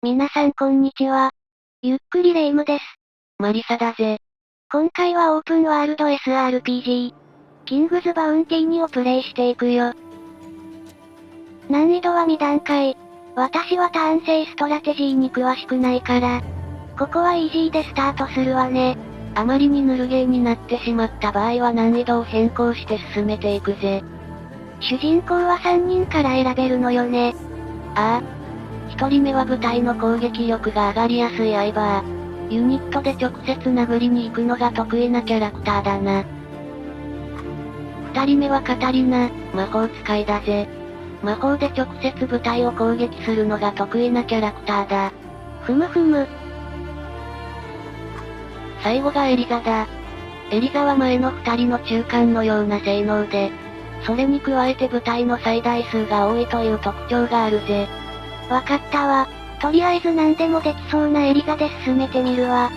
皆さんこんにちは。ゆっくりレ夢ムです。マリサだぜ。今回はオープンワールド SRPG、キングズバウンティ2をプレイしていくよ。難易度は2段階。私はターン制ストラテジーに詳しくないから、ここはイージーでスタートするわね。あまりにぬるゲーになってしまった場合は難易度を変更して進めていくぜ。主人公は3人から選べるのよね。ああ。1人目は部隊の攻撃力が上がりやすい相棒。ユニットで直接殴りに行くのが得意なキャラクターだな。2人目はカタリナ、魔法使いだぜ。魔法で直接部隊を攻撃するのが得意なキャラクターだ。ふむふむ。最後がエリザだ。エリザは前の2人の中間のような性能で、それに加えて部隊の最大数が多いという特徴があるぜ。わかったわ。とりあえず何でもできそうなエリザで進めてみるわ。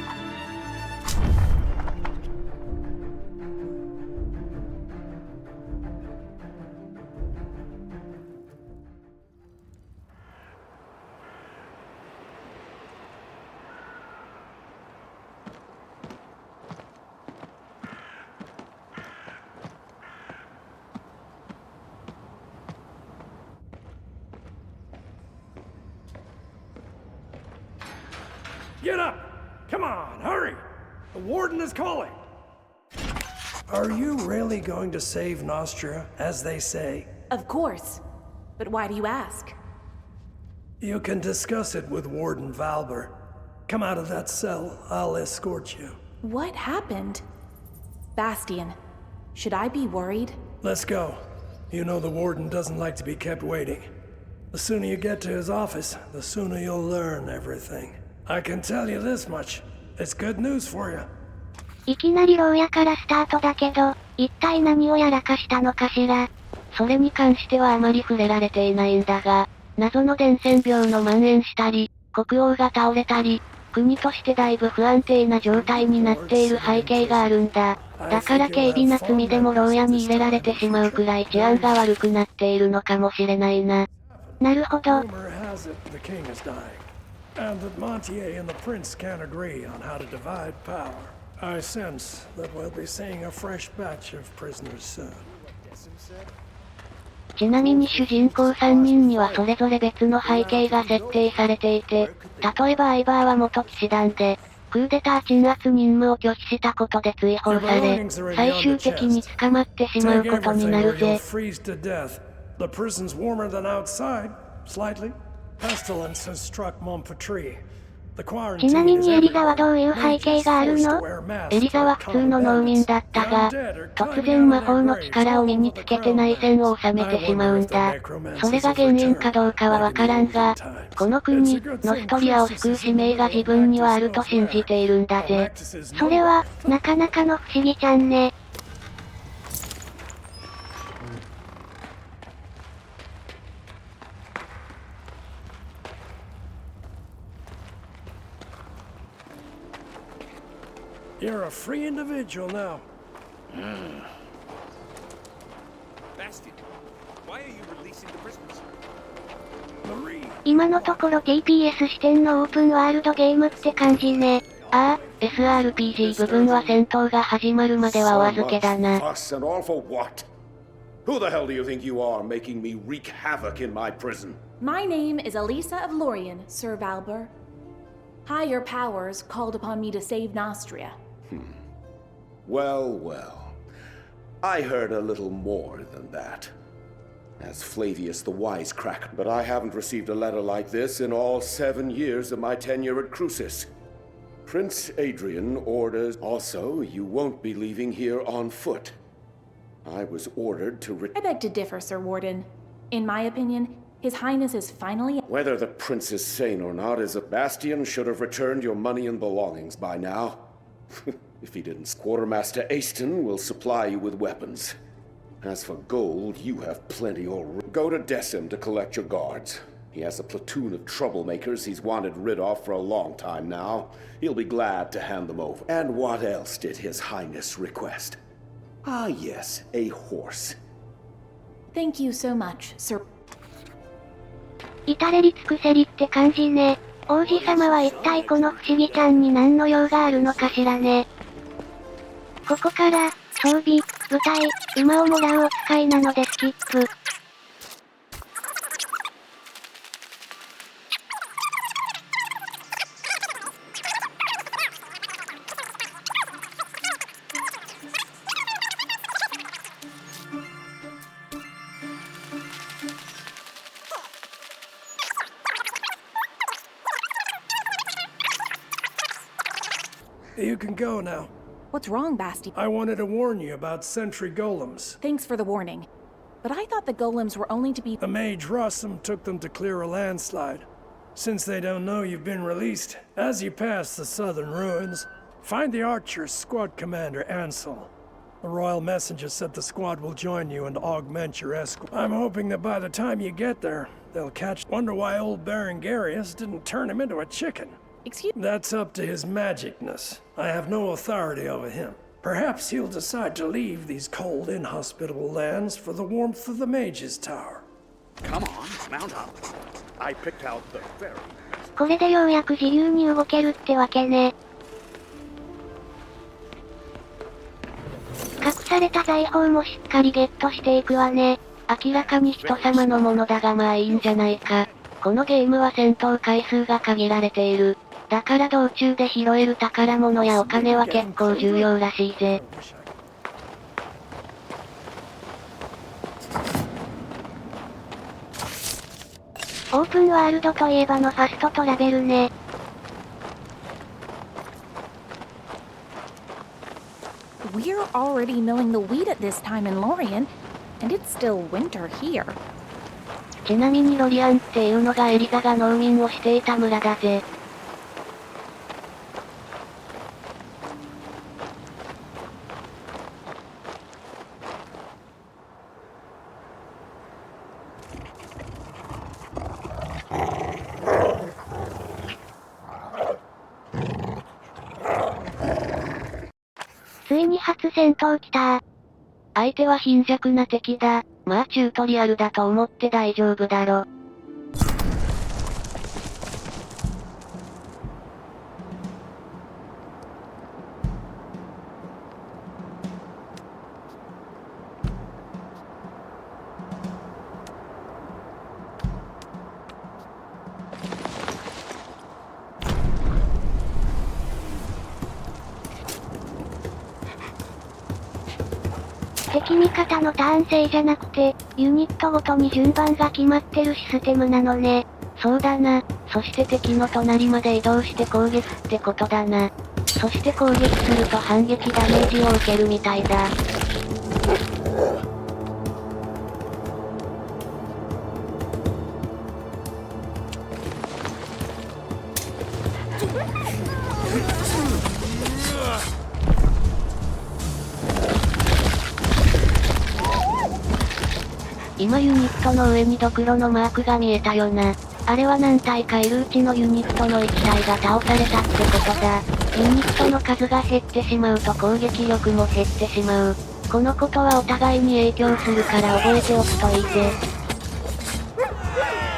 Get up! Come on, hurry! The warden is calling! Are you really going to save Nostria, as they say? Of course. But why do you ask? You can discuss it with Warden Valber. Come out of that cell, I'll escort you. What happened? Bastian, should I be worried? Let's go. You know the warden doesn't like to be kept waiting. The sooner you get to his office, the sooner you'll learn everything. I can tell you this much. It's good news for you. いきなり牢屋からスタートだけど、一体何をやらかしたのかしら。それに関してはあまり触れられていないんだが、謎の伝染病の蔓延したり、国王が倒れたり、国としてだいぶ不安定な状態になっている背景があるんだ。だから軽微な罪でも牢屋に入れられてしまうくらい治安が悪くなっているのかもしれないな。なるほど。And that BountyⅡ and the prince can't agree on how to divide power. I sense that we'll be seeing a fresh batch of prisoners soon. ちなみに主人公3人にはそれぞれ別の背景が設定されていて、例えば相棒は元騎士団で、クーデター鎮圧任務を拒否したことで追放され、最終的に捕まってしまうことになるぜ。The prison's warmer than outside, slightly. Pestilence has struck Montpetrie. ちなみにエリザはどういう背景があるの？エリザは普通の農民だったが、突然魔法の力を身につけて内戦を収めてしまうんだ。それが原因かどうかはわからんが、この国、ノストリアを救う使命が自分にはあると信じているんだぜ。それは、なかなかの不思議ちゃんね。You're a free individual now. Bastian, why are you releasing the prisoners? 今のところ TPS 視点のオープンワールドゲームって感じね。ああ、SRPG 部分は戦闘が始まるまではお預けだな。Fuss and all for what? Who the hell do you think you are, making me wreak havoc in my prison? My name is Elisa of Lorien, Sir Valber. Higher powers called upon me to save Nostria. Well, well. I heard a little more than that. As Flavius the Wisecracker, but I haven't received a letter like this in all 7 years of my tenure at Crucis. Prince Adrian orders also you won't be leaving here on foot. I was ordered to I beg to differ, Sir Warden. In my opinion, His Highness is finally— Whether the prince is sane or not is a Bastian should have returned your money and belongings by now. If he didn't, Quartermaster Aston will supply you with weapons. As for gold, you have plenty already. Go to Decim to collect your guards. He has a platoon of troublemakers he's wanted rid of for a long time now. He'll be glad to hand them over. And what else did His Highness request? Ah, yes, a horse. Thank you so much, Sir. 至れり尽くせりって感じね。王子様は一体この不思議ちゃんに何の用があるのかしらね。ここから、装備、舞台、馬をもらうお使いなのでスキップ。You can go now. What's wrong, Basti? I wanted to warn you about sentry golems. Thanks for the warning. But I thought the golems were only to be— The mage Rossum took them to clear a landslide. Since they don't know you've been released, as you pass the southern ruins, find the archer's squad commander, Ansel. The royal messenger said the squad will join you and augment your escort. I'm hoping that by the time you get there, they'll catch— Wonder why old Baron Garius didn't turn him into a chicken. Excuse— That's up to his magicness. I have no authority over him. Perhaps he'll decide to leave these cold, inhospitable lands for the warmth of the Mage's Tower. Come on, mount up. I picked out the very best. これでようやく自由に動けるってわけね。隠された財宝もしっかりゲットしていくわね。明らかに人様のものだがまあいいんじゃないか。このゲームは戦闘回数が限られている。だから道中で拾える宝物やお金は結構重要らしいぜ。オープンワールドといえばのファストトラベルね。We're already milling the wheat at this time in Lorien, and it's still winter here. ちなみにロリアンっていうのがエリザが農民をしていた村だぜ。ついに初戦闘来た。相手は貧弱な敵だ。まあチュートリアルだと思って大丈夫だろ。敵味方のターン制じゃなくて、ユニットごとに順番が決まってるシステムなのね。そうだな。そして敵の隣まで移動して攻撃ってことだな。そして攻撃すると反撃ダメージを受けるみたいだ。今ユニットの上にドクロのマークが見えたよな。あれは何体かいるうちのユニットの1体が倒されたってことだ。ユニットの数が減ってしまうと攻撃力も減ってしまう。このことはお互いに影響するから覚えておくといいぜ。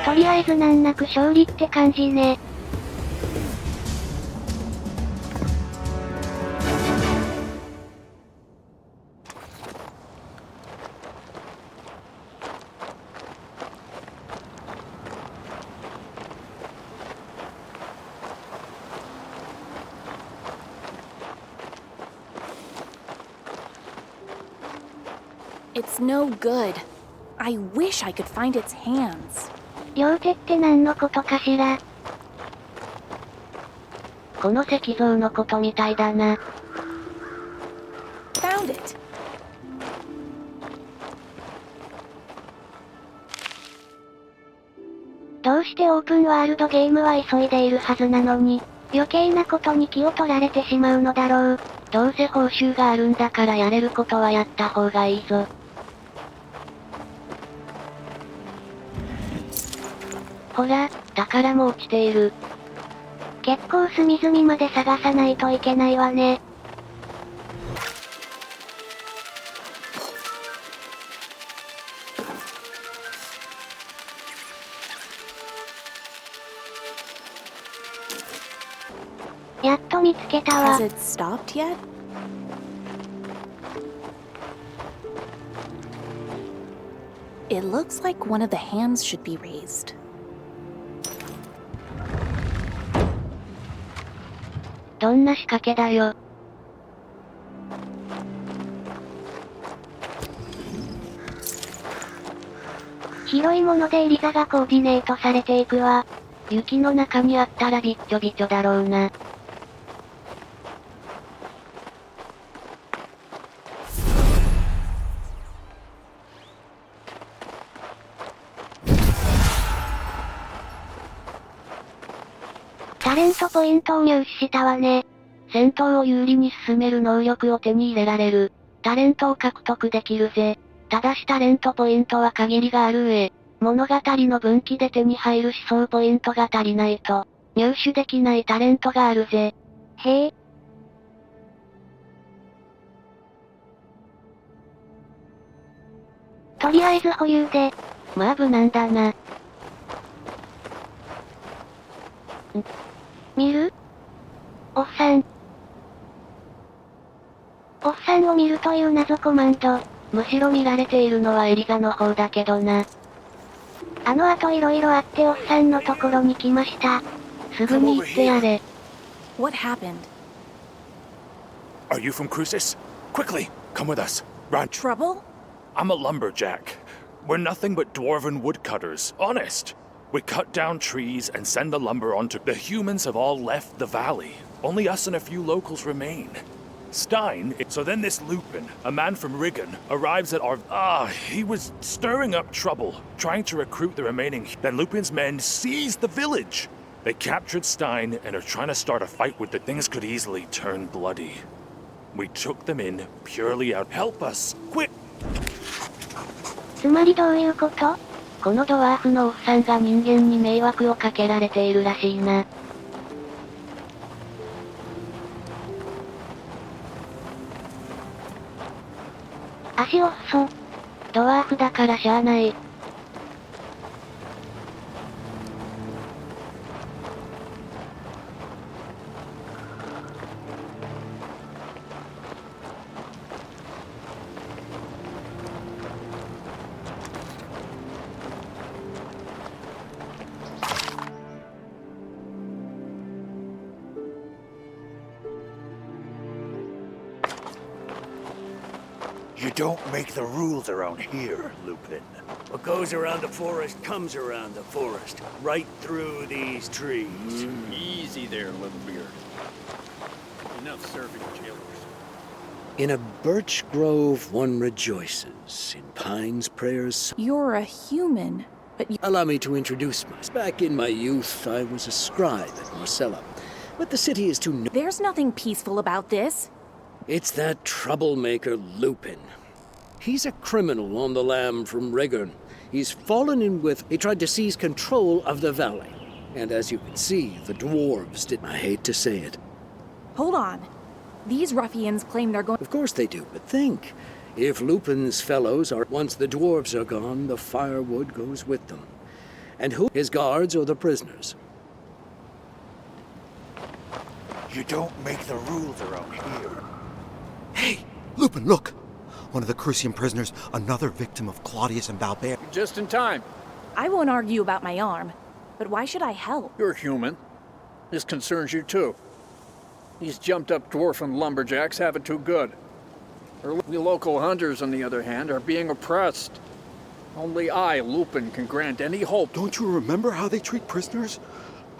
とりあえず難なく勝利って感じね。It's no good. I wish I could find its hands. 両手って何のことかしら。この石像のことみたいだな。Found it. どうしてオープンワールドゲームは急いでいるはずなのに、余計なことに気を取られてしまうのだろう。どうせ報酬があるんだからやれることはやった方がいいぞ。ほら、宝も落ちている。結構隅々まで探さないといけないわね。やっと見つけたわ。 Has it stopped yet? It looks like one of the hands should be raised. どんな仕掛けだよ。広いものでエリザがコーディネートされていくわ。雪の中にあったらびっちょびちょだろうな。タレントポイントを入手したわね。戦闘を有利に進める能力を手に入れられる。タレントを獲得できるぜ。ただしタレントポイントは限りがある上、物語の分岐で手に入る思想ポイントが足りないと、入手できないタレントがあるぜ。へえ。とりあえず保有で。まあ無難だな。見る？おっさん。おっさんを見るという謎コマンド。むしろ見られているのはエリザの方だけどな。あの後色々あっておっさんのところに来ました。すぐに行ってやれ。What happened? Are you from Crucis? Quickly, come with us. Run. Trouble? I'm a lumberjack. We're nothing but dwarven woodcutters, honest. We cut down trees and send the lumber onto... The humans have all left the valley. Only us and a few locals remain. Stein... So then this Lupin, a man from Riggin, arrives at our... he was stirring up trouble, trying to recruit the remaining... Then Lupin's men seized the village. They captured Stein and are trying to start a fight with the... Things could easily turn bloody. We took them in purely out... Help us, quick! つまりどういうこと？このドワーフのおっさんが人間に迷惑をかけられているらしいな。足をそ。ドワーフだからしゃあない。You don't make the rules around here, Lupin. What goes around the forest comes around the forest. Right through these trees. Easy there, Littlebeard. Enough serving jailers. In a birch grove one rejoices. In pines prayers... You're a human, but you... Allow me to introduce myself. Back in my youth, I was a scribe at Marcella. But the city is too... There's nothing peaceful about this. It's that troublemaker Lupin. He's a criminal on the lam from Riggin. He's fallen in with... He tried to seize control of the valley. And as you can see, the dwarves did... I hate to say it. Hold on. These ruffians claim they're going... Of course they do, but think. If Lupin's fellows are... Once the dwarves are gone, the firewood goes with them. And who? His guards or the prisoners? You don't make the rules around here. Hey, Lupin, look! One of the Crucian prisoners, another victim of Claudius and Valbert. Just in time. I won't argue about my arm, but why should I help? You're human. This concerns you too. These jumped-up dwarfen lumberjacks have it too good. The local hunters, on the other hand, are being oppressed. Only I, Lupin, can grant any hope. Don't you remember how they treat prisoners?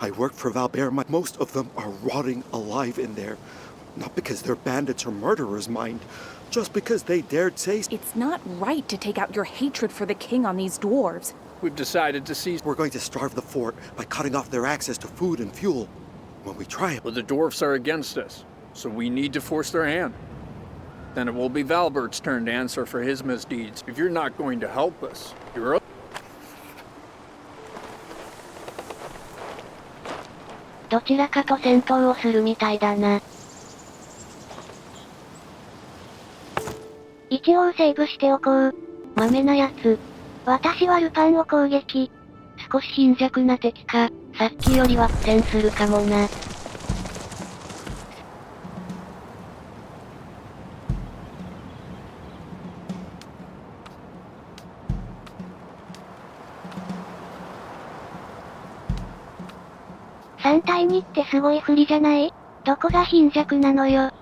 I worked for Valbert. Most of them are rotting alive in there. Not because they're bandits or murderers, mind. Just because they dared say... It's not right to take out your hatred for the king on these dwarves. We've decided to seize... We're going to starve the fort by cutting off their access to food and fuel. When we try it... But the dwarfs are against us, so we need to force their hand. Then it will be Valbert's turn to answer for his misdeeds. If you're not going to help us, you're up. どちらかと戦闘をするみたいだな。一応セーブしておこう。豆なやつ。私はルパンを攻撃。少し貧弱な敵か、さっきよりは苦戦するかもな。3対2ってすごい不利じゃない？どこが貧弱なのよ。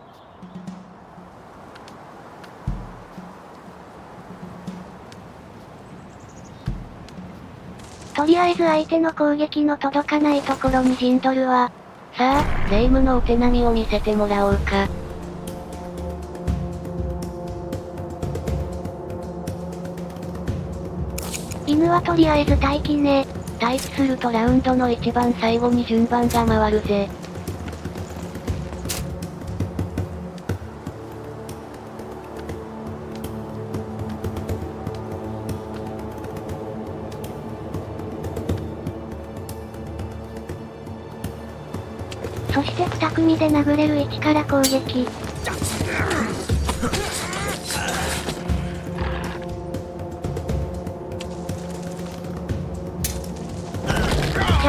とりあえず相手の攻撃の届かないところに陣取るわ。さあ、霊夢のお手並みを見せてもらおうか。犬はとりあえず待機ね。待機するとラウンドの一番最後に順番が回るぜ。そして2組で殴れる位置から攻撃。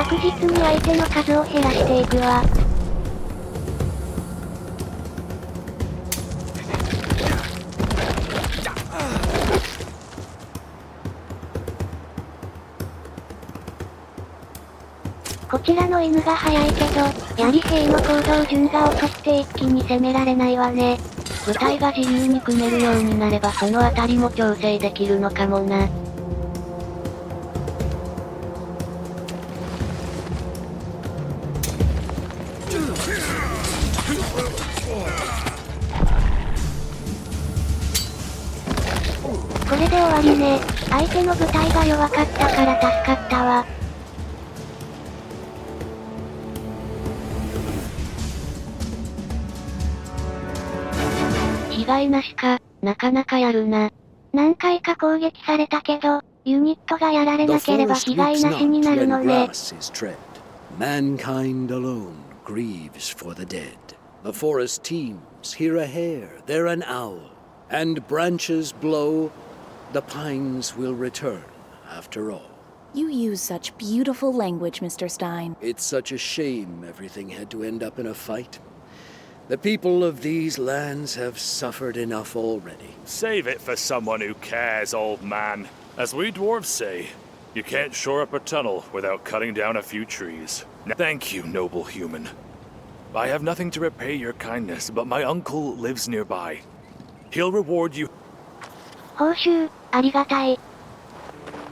着実に相手の数を減らしていくわ。こちらの犬が速いけど、やり兵の行動順が遅くて一気に攻められないわね。部隊が自由に組めるようになればそのあたりも調整できるのかもな。これで終わりね。相手の部隊が弱かったから助かったわ。被害なしか、なかなかやるな。何回か攻撃されたけど、ユニットがやられなければ被害なしになるのね。Mankind alone grieves for the dead. The forest teems, here a hare, there an owl, and branches blow, the pines will return, after all. You use such beautiful language, Mr. Stein. It's such a shame everything had to end up in a fight. The people of these lands have suffered enough already. Save it for someone who cares, old man. As we dwarves say, you can't shore up a tunnel without cutting down a few trees. Thank you, noble human. I have nothing to repay your kindness, but my uncle lives nearby. He'll reward you. 報酬、ありがたい。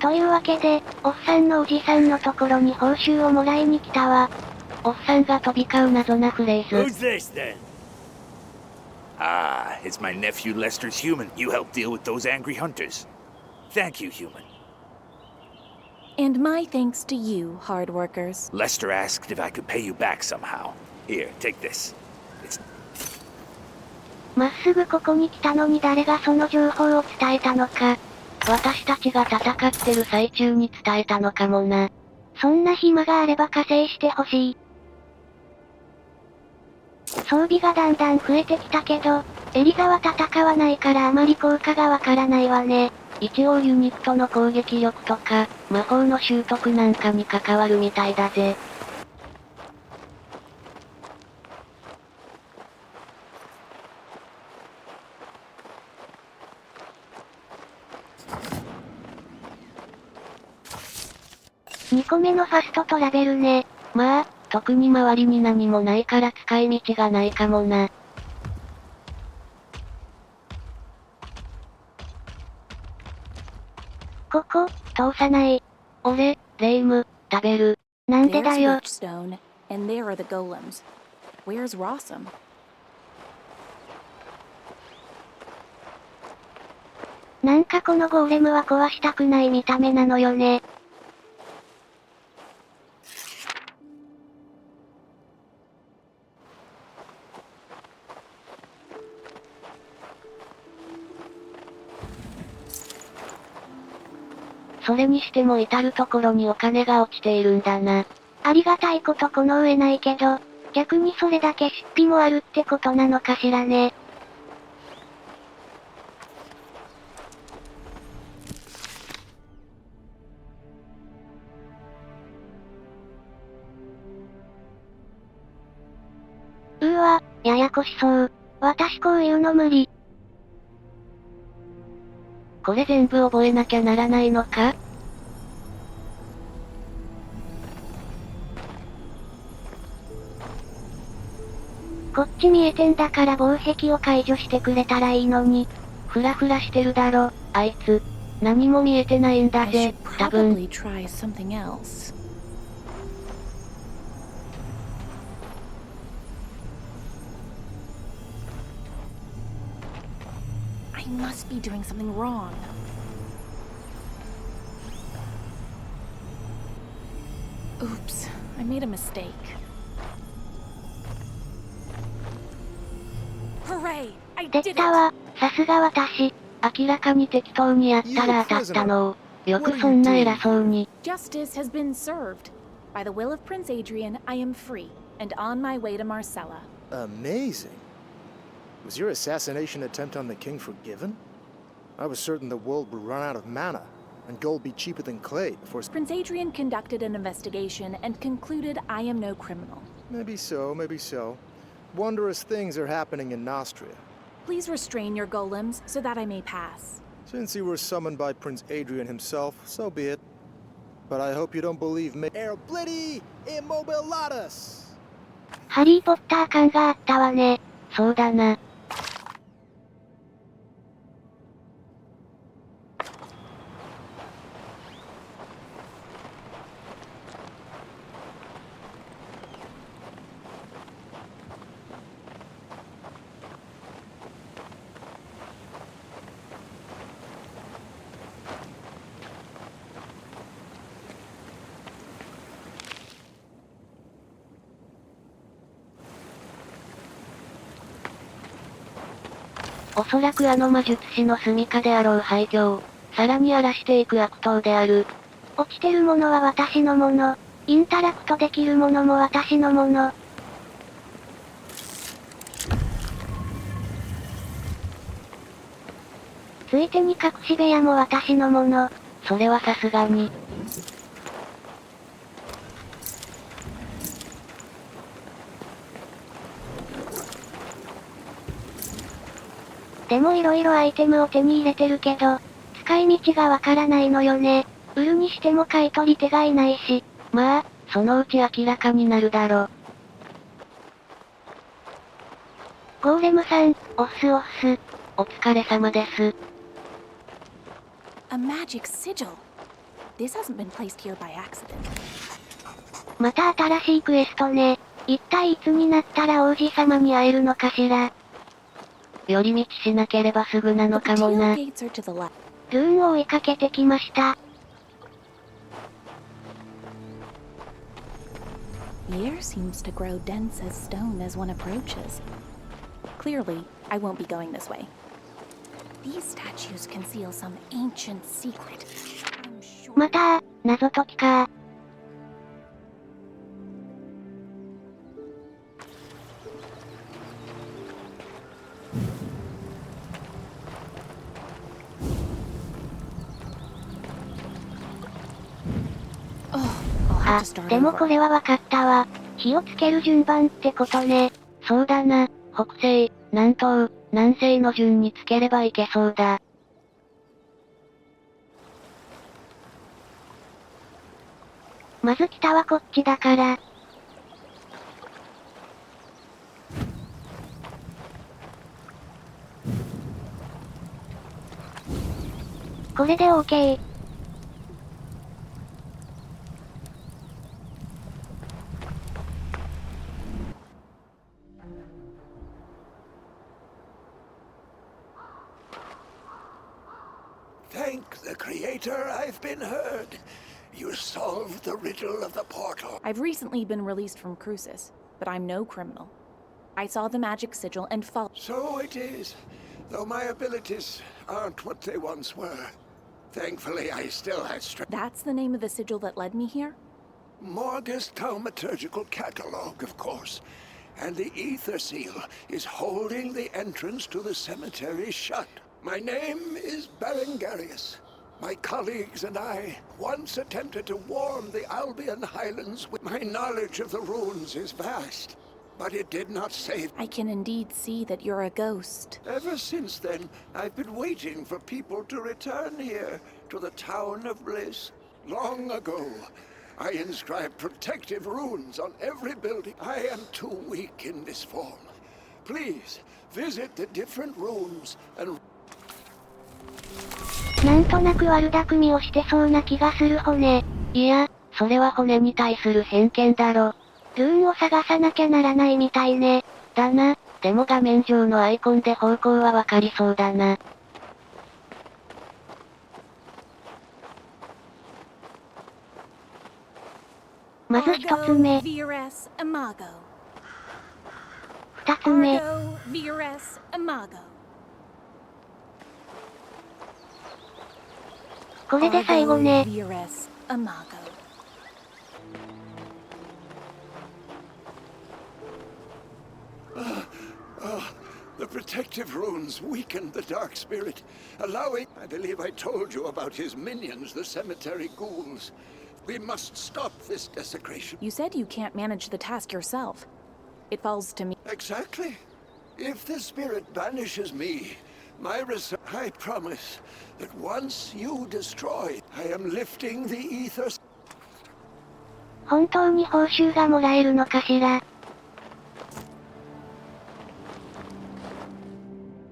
というわけで、おっさんのおじさんのところに報酬をもらいに来たわ。おっさんが飛び交う謎なフレーズ。Who's this then? Ah, it's my nephew Lester's human. You helped deal with those angry hunters. Thank you, human. And my thanks to you, hard workers. Lester asked if I could pay you back somehow. Here, take this. It's... まっすぐここに来たのに誰がその情報を伝えたのか。私たちが戦ってる最中に伝えたのかもな。そんな暇があれば加勢してほしい。装備がだんだん増えてきたけど、エリザは戦わないからあまり効果がわからないわね。一応ユニットの攻撃力とか、魔法の習得なんかに関わるみたいだぜ。2個目のファストトラベルね。まあ、特に周りに何もないから使い道がないかもな。ここ、通さない。俺、霊夢、食べる。なんでだよ。Stone, and there are the golems. Where's Rossum? なんかこのゴーレムは壊したくない見た目なのよね。それにしても至るところにお金が落ちているんだな。ありがたいことこの上ないけど、逆にそれだけ出費もあるってことなのかしらね。ややこしそう。私こういうの無理。これ全部覚えなきゃならないのか？こっち見えてんだから防壁を解除してくれたらいいのに。フラフラしてるだろ、あいつ。何も見えてないんだ I ぜ should、多分。 probably try something else. I must be doing something wrong. Oops, I made a mistake. Hooray! I で did きたわ、 it! さすが私。明らかに適当にやったら当たったのを。よくそんな偉そうに。 Justice has been served. By the will of Prince Adrian, I am free, and on my way to Marcella. Amazing. Was your assassination attempt on the king forgiven? I was certain the world would run out of mana, and gold be cheaper than clay before... Prince Adrian conducted an investigation and concluded I am no criminal. Maybe so, maybe so. Wondrous things are happening in Nostria. Please restrain your golems so that I may pass. Since you were summoned by Prince Adrian himself, so be it. But I hope you don't believe me. Aerobliti immobilatus! ハリーポッター感があったわね。そうだな。おそらくあの魔術師の住処であろう廃墟を、さらに荒らしていく悪党である。落ちてるものは私のもの。インタラクトできるものも私のもの。ついてに隠し部屋も私のもの。それはさすがに。でも色々アイテムを手に入れてるけど、使い道がわからないのよね。売るにしても買い取り手がいないし。まあ、そのうち明らかになるだろ。ゴーレムさん、おっすおっす。お疲れ様です。A magic sigil. This hasn't been placed here by accident. また新しいクエストね。一体いつになったら王子様に会えるのかしら。寄り道しなければすぐなのかもな。ルーンを追いかけてきました。The air seems to grow dense as stone as one approaches. Clearly, I won't be going this way. These statues conceal some ancient secret. I'm sure... また、謎解きか。あ、でもこれはわかったわ。火をつける順番ってことね。そうだな、北西、南東、南西の順につければいけそうだ。まず北はこっちだから。これで OK。Thank the Creator, I've been heard. You solved the riddle of the portal. I've recently been released from Crucis, but I'm no criminal. I saw the magic sigil and followed. So it is, though my abilities aren't what they once were. Thankfully, I still had strength. That's the name of the sigil that led me here? Morgus Thaumaturgical Catalogue, of course. And the Ether Seal is holding the entrance to the cemetery shut. My name is Berengarius. My colleagues and I once attempted to warm the Albion Highlands. My knowledge of the runes is vast, but it did not save. I can indeed see that you're a ghost. Ever since then, I've been waiting for people to return here, to the Town of Bliss. Long ago, I inscribed protective runes on every building. I am too weak in this form. Please, visit the different rooms and... なんとなく悪巧みをしてそうな気がする骨。いや、それは骨に対する偏見だろ。ルーンを探さなきゃならないみたいね。だな、でも画面上のアイコンで方向はわかりそうだな。まず一つ目。二つ目。これで最後ね。The protective runes weakened the dark spirit, allowing... I believe I told you about his minions, the cemetery ghouls. We must stop this desecration. You said you can't manage the task yourself. It falls to me. Exactly. If the spirit banishes me, I promise that once you destroy, I am lifting the ether... 本当に報酬がもらえるのかしら。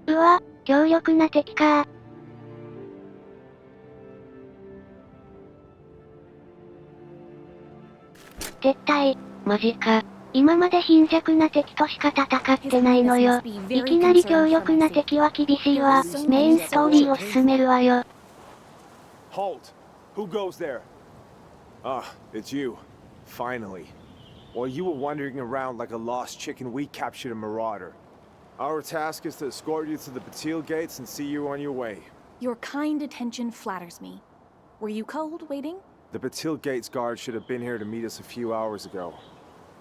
うわ、強力な敵か。撤退。マジか。今まで貧弱な敵としか戦ってないのよ。いきなり強力な敵は厳しいわ。メインストーリーを進めるわよ。Halt! Who goes there? Ah, it's you. Finally. While you were wandering around like a lost chicken, we captured a marauder. Our task is to escort you to the Batil gates and see you on your way. Your kind attention flatters me. Were you cold waiting? The Batil gates guard should have been here to meet us a few hours ago.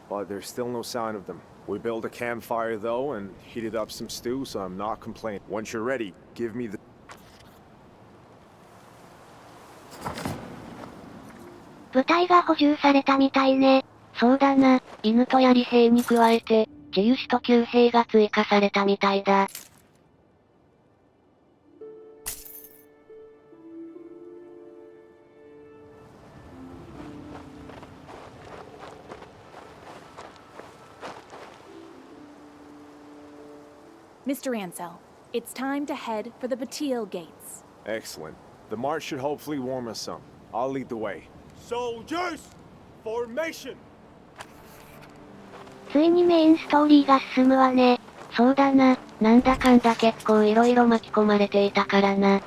But there's still no sign of them. We built a campfire though and heated up some stew, so I'm not complaining. Once you're ready, give me the... 部隊が補充されたみたいね。そうだな、犬と槍兵に加えて、治癒士と弓兵が追加されたみたいだ。Mr. Ansel, it's time to head for the Batil gates. Excellent. The march should hopefully warm us some. I'll lead the way. Soldiers! Formation! ついにメインストーリーが進むわね。そうだな、なんだかんだ結構いろいろ巻き込まれていたからな。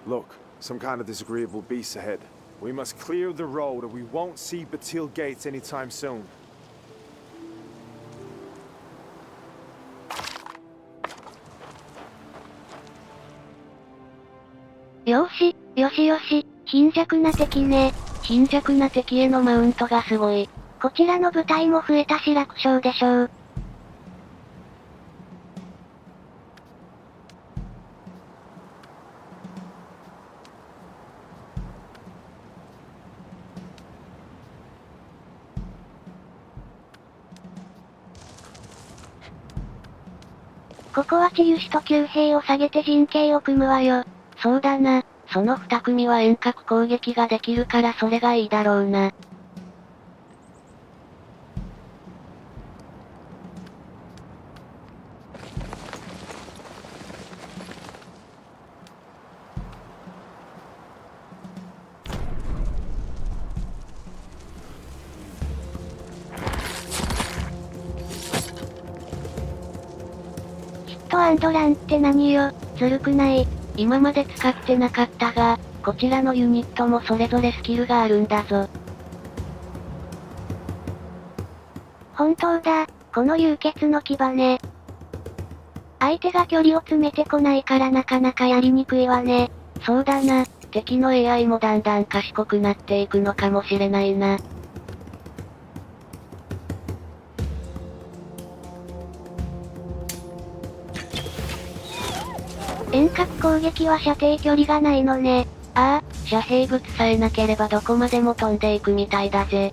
Look, some kind of disagreeable beasts ahead. We must clear the road or we won't see Batil gates anytime soon. よし、よしよし、貧弱な敵ね。貧弱な敵へのマウントがすごい。こちらの部隊も増えたし楽勝でしょう。ここは治癒士と弓兵を下げて陣形を組むわよ。そうだな、その2組は遠隔攻撃ができるからそれがいいだろうな。ヒットアンドランって何よ、ずるくない？今まで使ってなかったが、こちらのユニットもそれぞれスキルがあるんだぞ。本当だ、この流血の牙ね。相手が距離を詰めてこないからなかなかやりにくいわね。そうだな、敵の AI もだんだん賢くなっていくのかもしれないな。遠隔攻撃は射程距離がないのね。ああ、遮蔽物さえなければどこまでも飛んでいくみたいだぜ。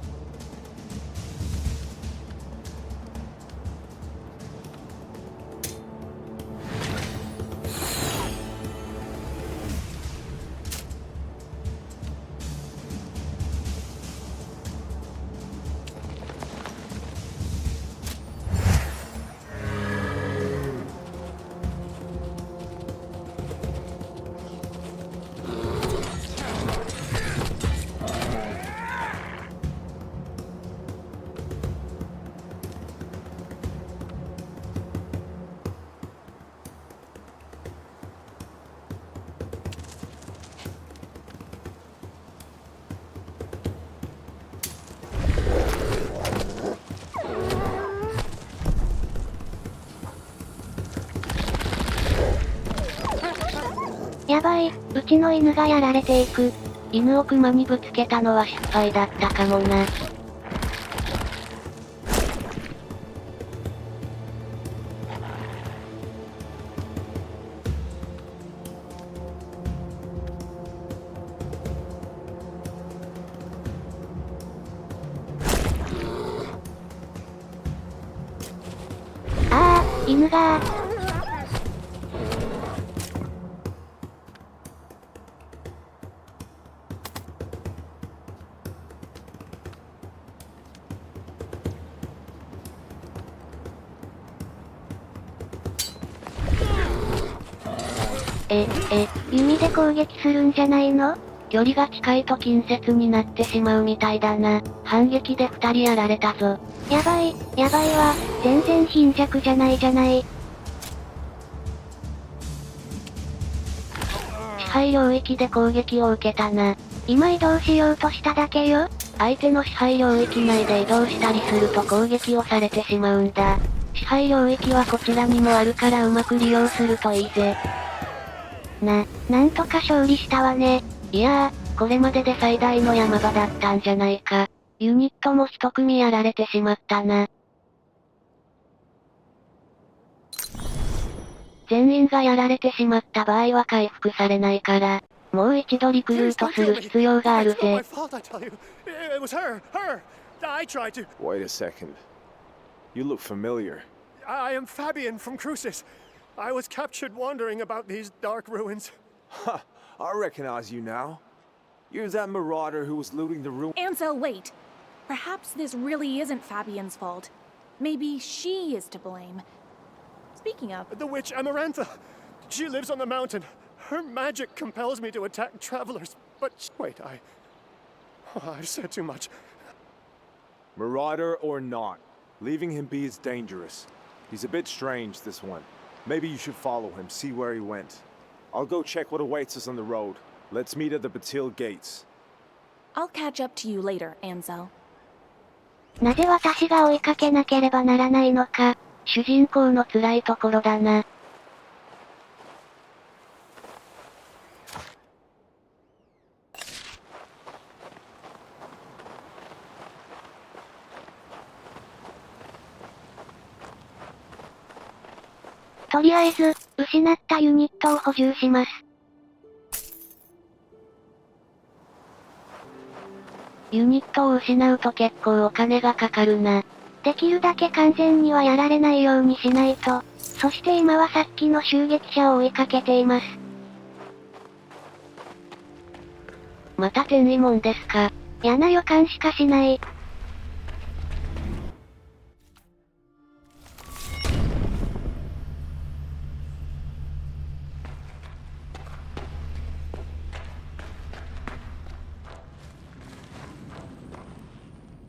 やばい、うちの犬がやられていく。犬を熊にぶつけたのは失敗だったかもな。犬が弓で攻撃するんじゃないの？距離が近いと近接になってしまうみたいだな。反撃で2人やられたぞ。やばいわ。全然貧弱じゃないじゃない。支配領域で攻撃を受けたな。今移動しようとしただけよ。相手の支配領域内で移動したりすると攻撃をされてしまうんだ。支配領域はこちらにもあるからうまく利用するといいぜ。なんとか勝利したわね。いやー、これまでで最大の山場だったんじゃないか。ユニットも一組やられてしまったな。全員がやられてしまった場合は回復されないから、もう一度リクルートする必要があるぜ。Wait a second. You look familiar. I am Fabian from Crucis. I was captured wandering about these dark ruins. Ha! I recognize you now. You're that marauder who was looting the ruins. Ansel, wait. Perhaps this really isn't Fabian's fault. Maybe she is to blame. Speaking of... The witch Amarantha. She lives on the mountain. Her magic compels me to attack travelers. But wait, I've said too much. Marauder or not, leaving him be is dangerous. He's a bit strange, this one. Maybe you should follow him, see where he went. I'll go check what awaits us on the road. Let's meet at the Batil gates. I'll catch up to you later, Ansel. なぜ私が追いかけなければならないのか、主人公の辛いところだな。とりあえず、失ったユニットを補充します。ユニットを失うと結構お金がかかるな。できるだけ完全にはやられないようにしないと。そして今はさっきの襲撃者を追いかけています。また転移門ですか。嫌な予感しかしない。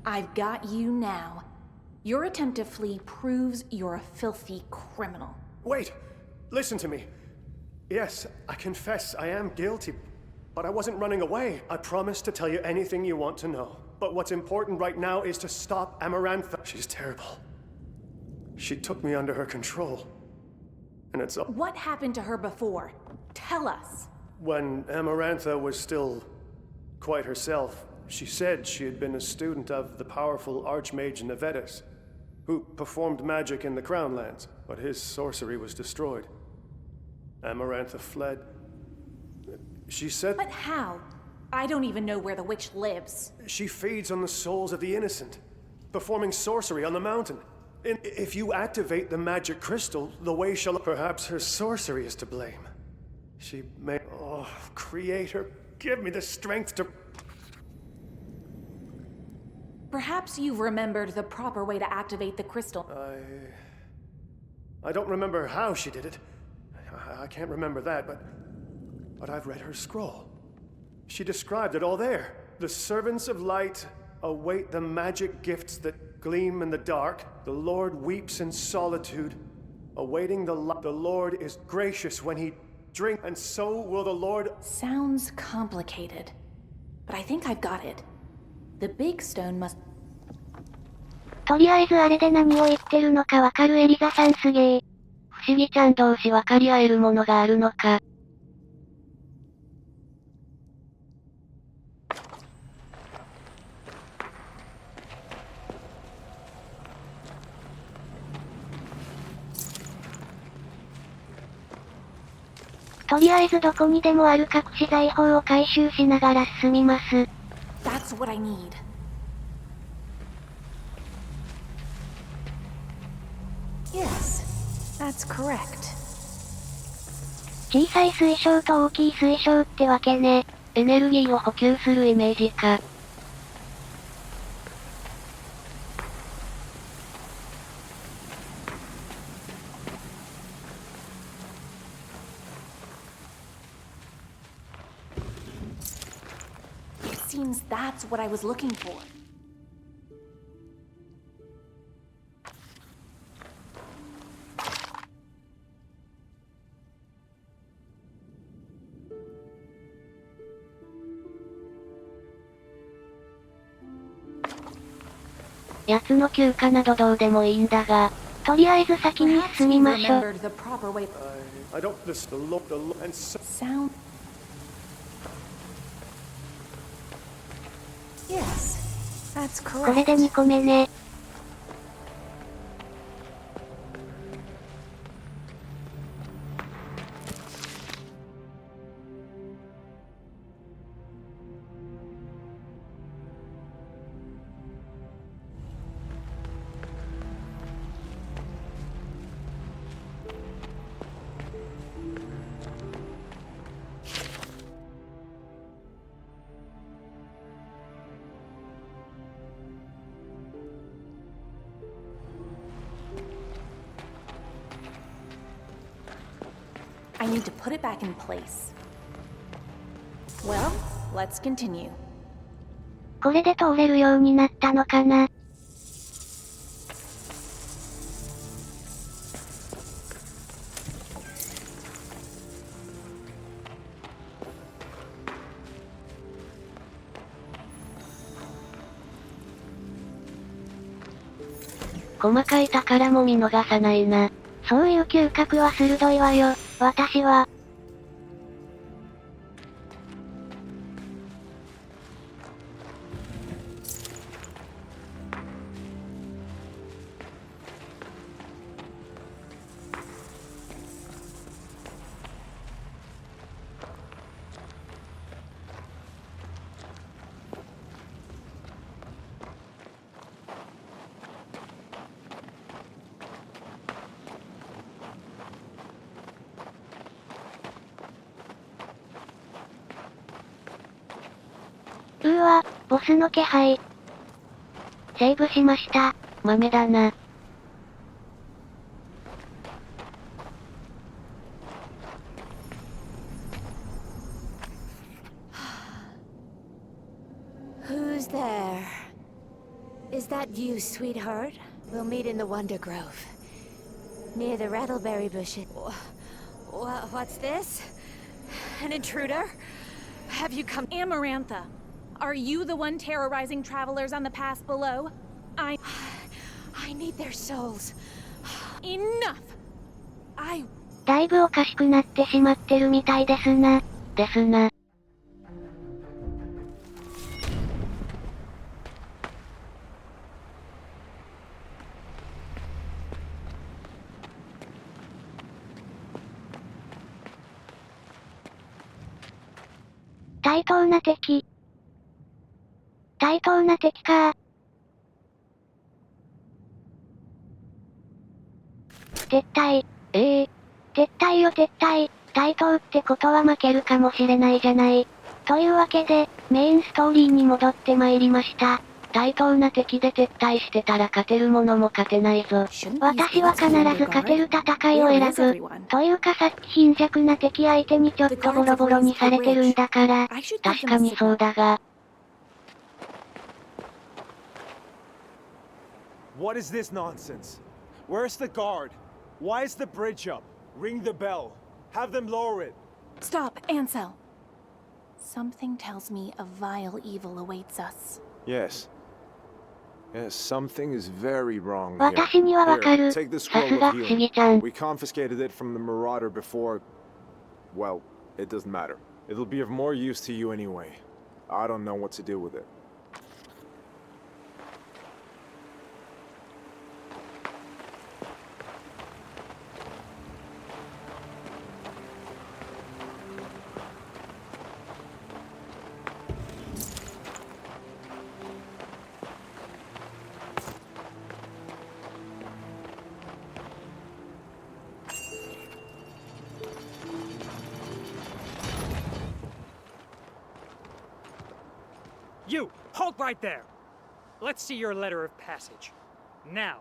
I've got you now. Your attempt to flee proves you're a filthy criminal. Wait! Listen to me. Yes, I confess I am guilty, but I wasn't running away. I promise to tell you anything you want to know. But what's important right now is to stop Amarantha. She's terrible. She took me under her control. And it's up. What happened to her before? Tell us. When Amarantha was still quite herself, she said she had been a student of the powerful Archmage Nevetus, who performed magic in the Crownlands, but his sorcery was destroyed. Amarantha fled. She said... But how? I don't even know where the witch lives. She feeds on the souls of the innocent, performing sorcery on the mountain. If you activate the magic crystal, the way shall... Perhaps her sorcery is to blame. She may... Oh, Creator, give me the strength to... Perhaps you've remembered the proper way to activate the crystal. I don't remember how she did it. I can't remember that, but I've read her scroll. She described it all there. The servants of light await the magic gifts that gleam in the dark. The Lord weeps in solitude, awaiting the light. The Lord is gracious when he drinks, and so will the Lord... Sounds complicated, but I think I've got it. The big stone must... とりあえずあれで何を言ってるのかわかるエリザさんすげー。不思議ちゃん同士分かり合えるものがあるのか。とりあえずどこにでもある隠し財宝を回収しながら進みます。That's what I need. Yes, that's correct. 小さい水晶と大きい水晶ってわけね。エネルギーを補給するイメージか。It seems that's what I was looking for. やつの休暇などどうでもいいんだが、とりあえず先に進みましょう。I don't listen to look and sound. Yes, that's correct. これで2個目ね。I need to put it back in place. Well, let's continue. これで通れるようになったのかな。細かい宝も見逃さないな。そういう嗅覚は鋭いわよ、私は。ボスの気配。セーブしました。豆だな。Who's there? Is that you, sweetheart? We'll meet in the Wonder Grove. Near the rattleberry bushes. What's this? An intruder? Have you come— Amarantha, are you the one terrorizing travelers on the pass below? I need their souls. Enough! だいぶおかしくなってしまってるみたいですな。ですな。対等な敵。対等な敵か。撤退。撤退よ撤退。対等ってことは負けるかもしれないじゃない。というわけで、メインストーリーに戻ってまいりました。対等な敵で撤退してたら勝てるものも勝てないぞ。私は必ず勝てる戦いを選ぶ。というかさっき貧弱な敵相手にちょっとボロボロにされてるんだから。確かにそうだが。What is this nonsense? Where's the guard? Why is the bridge up? Ring the bell. Have them lower it. Stop, Ansel. Something tells me a vile evil awaits us. Yes. Yes, something is very wrong here. 私にはわかる。 Take the さ scroll すが of 不 healing. 思議ちゃん。 We confiscated it from the marauder before. Well, it doesn't matter. It'll be of more use to you anyway. I don't know what to do with it. Halt right there! Let's see your letter of passage. Now.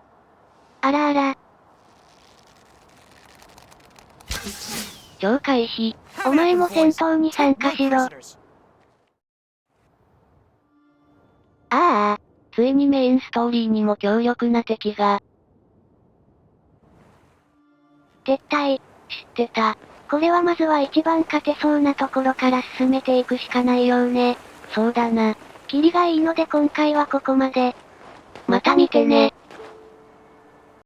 あらあら。超回避。お前も戦闘に参加しろ。ああ、ついにメインストーリーにも強力な敵が。撤退。知ってた。これはまずは一番勝てそうなところから進めていくしかないようね。そうだな。キリがいいので今回はここまで。また見てね。